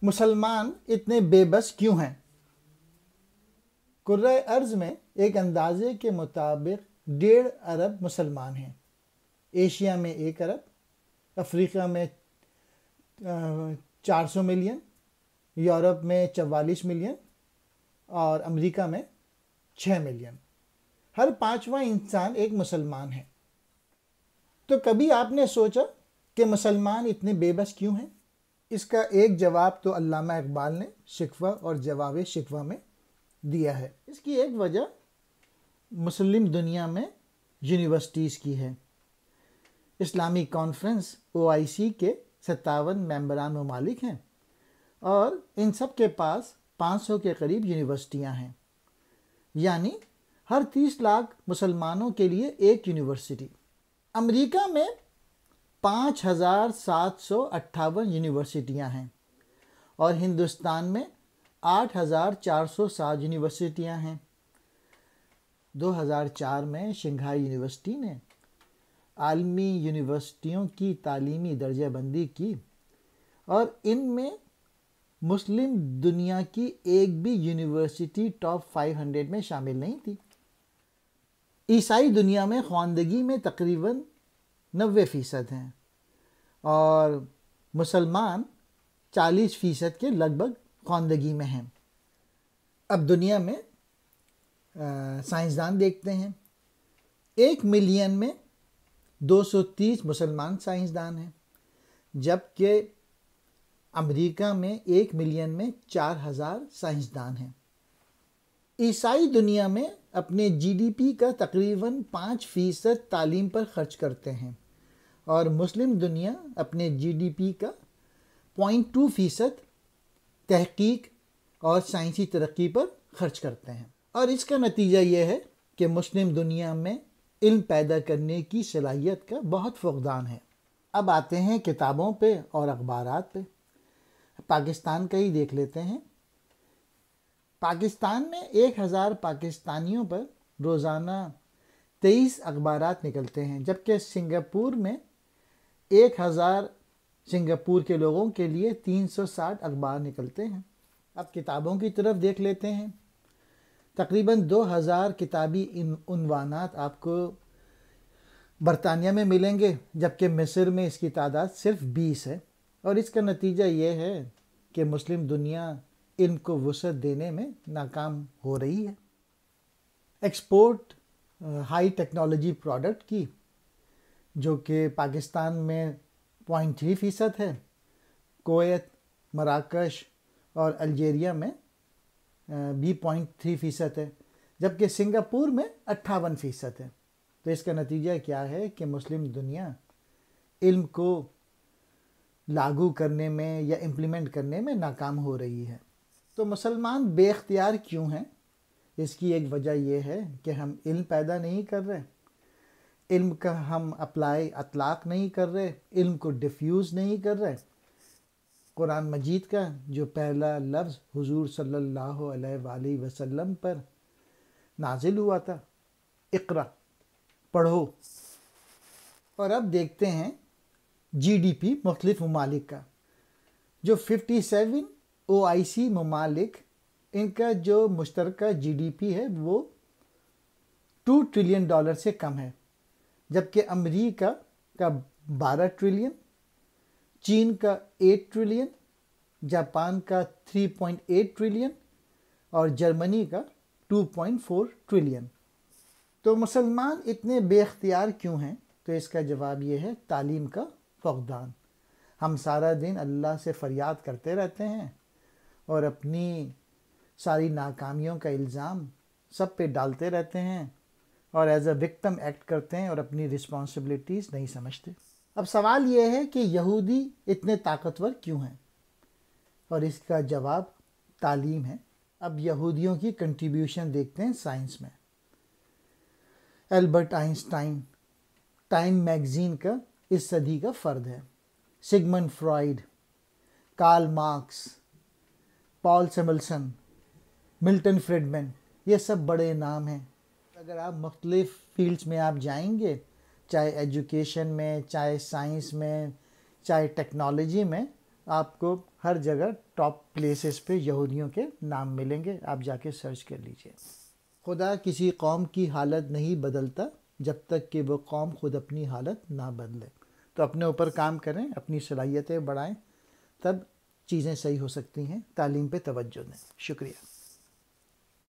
مسلمان اتنے بے بس کیوں ہیں؟ کرۂ ارض میں ایک اندازے کے مطابق 1.5 ارب مسلمان ہیں۔ ایشیا میں 1 ارب، افریقہ میں 400 ملین، یورپ میں 44 ملین اور امریکہ میں 6 ملین۔ ہر 5واں انسان ایک مسلمان ہے۔ تو کبھی آپ نے سوچا کہ مسلمان اتنے بے بس کیوں ہیں؟ اس کا ایک جواب تو علامہ اقبال نے شکوہ اور جواب شکوہ میں دیا ہے۔ اس کی ایک وجہ مسلم دنیا میں یونیورسٹیز کی ہے۔ اسلامی کانفرنس OIC کے 57 ممبران ممالک ہیں اور ان سب کے پاس 500 کے قریب یونیورسٹیاں ہیں، یعنی ہر 30 لاکھ مسلمانوں کے لیے ایک یونیورسٹی۔ امریکہ میں 5758 یونیورسٹیاں ہیں اور ہندوستان میں 8407 یونیورسٹیاں ہیں۔ 2004 میں شنگھائی یونیورسٹی نے عالمی یونیورسٹیوں کی تعلیمی درجہ بندی کی اور ان میں مسلم دنیا کی ایک بھی یونیورسٹی ٹاپ 500 میں شامل نہیں تھی۔ عیسائی دنیا میں خواندگی میں تقریباً 90% ہیں اور مسلمان 40% کے لگ بھگ خواندگی میں ہیں۔ اب دنیا میں سائنسدان دیکھتے ہیں۔ 1 ملین میں 230 مسلمان سائنسدان ہیں، جبکہ امریکہ میں 1 ملین میں 4000 سائنسدان ہیں۔ عیسائی دنیا میں اپنے GDP کا تقریباً 5% تعلیم پر خرچ کرتے ہیں اور مسلم دنیا اپنے GDP کا 0.2% تحقیق اور سائنسی ترقی پر خرچ کرتے ہیں، اور اس کا نتیجہ یہ ہے کہ مسلم دنیا میں علم پیدا کرنے کی صلاحیت کا بہت فقدان ہے۔ اب آتے ہیں کتابوں پہ اور اخبارات پہ۔ پاکستان کا ہی دیکھ لیتے ہیں۔ پاکستان میں 1000 پاکستانیوں پر روزانہ 23 اخبارات نکلتے ہیں، جبکہ سنگاپور میں 1000 سنگاپور کے لوگوں کے لیے 360 اخبار نکلتے ہیں۔ اب کتابوں کی طرف دیکھ لیتے ہیں۔ تقریباً 2000 کتابی عنوانات آپ کو برطانیہ میں ملیں گے، جبکہ مصر میں اس کی تعداد صرف 20 ہے، اور اس کا نتیجہ یہ ہے کہ مسلم دنیا علم کو وسعت دینے میں ناکام ہو رہی ہے۔ ایکسپورٹ ہائی ٹیکنالوجی پروڈکٹ کی، جو کہ پاکستان میں 0.3% ہے، کویت، مراکش اور الجیریا میں بھی 0.3% ہے، جبکہ سنگاپور میں 58% ہے۔ تو اس کا نتیجہ کیا ہے کہ مسلم دنیا علم کو لاگو کرنے میں یا امپلیمنٹ کرنے میں ناکام ہو رہی ہے۔ تو مسلمان بے اختیار کیوں ہیں؟ اس کی ایک وجہ یہ ہے کہ ہم علم پیدا نہیں کر رہے، علم کا ہم اطلاق نہیں کر رہے، علم کو ڈیفیوز نہیں کر رہے۔ قرآن مجید کا جو پہلا لفظ حضور صلی اللہ علیہ وآلہ وسلم پر نازل ہوا تھا، اقرا، پڑھو۔ اور اب دیکھتے ہیں GDP مختلف ممالک کا۔ جو 57 OIC ممالک، ان کا جو مشترکہ GDP ہے وہ $2 ٹریلین سے کم ہے، جبکہ امریکہ کا 12 ٹریلین، چین کا 8 ٹریلین، جاپان کا 3.8 ٹریلین اور جرمنی کا 2.4 ٹریلین۔ تو مسلمان اتنے بے اختیار کیوں ہیں؟ تو اس کا جواب یہ ہے تعلیم کا فقدان۔ ہم سارا دن اللہ سے فریاد کرتے رہتے ہیں اور اپنی ساری ناکامیوں کا الزام سب پہ ڈالتے رہتے ہیں اور ایز اے وکٹم ایکٹ کرتے ہیں اور اپنی رسپانسبلٹیز نہیں سمجھتے۔ اب سوال یہ ہے کہ یہودی اتنے طاقتور کیوں ہیں؟ اور اس کا جواب تعلیم ہے۔ اب یہودیوں کی کنٹریبیوشن دیکھتے ہیں سائنس میں۔ البرٹ آئنسٹائن ٹائم میگزین کا اس صدی کا فرد ہے۔ سگمنڈ فرائیڈ، کارل مارکس، پال سیملسن، ملٹن فریڈمن، یہ سب بڑے نام ہیں۔ اگر آپ مختلف فیلڈز میں آپ جائیں گے، چاہے ایجوکیشن میں، چاہے سائنس میں، چاہے ٹیکنالوجی میں، آپ کو ہر جگہ ٹاپ پلیسز پہ یہودیوں کے نام ملیں گے، آپ جا کے سرچ کر لیجئے۔ خدا کسی قوم کی حالت نہیں بدلتا جب تک کہ وہ قوم خود اپنی حالت نہ بدلے۔ تو اپنے اوپر کام کریں، اپنی صلاحیتیں بڑھائیں، تب چیزیں صحیح ہو سکتی ہیں۔ تعلیم پہ توجہ دیں۔ شکریہ۔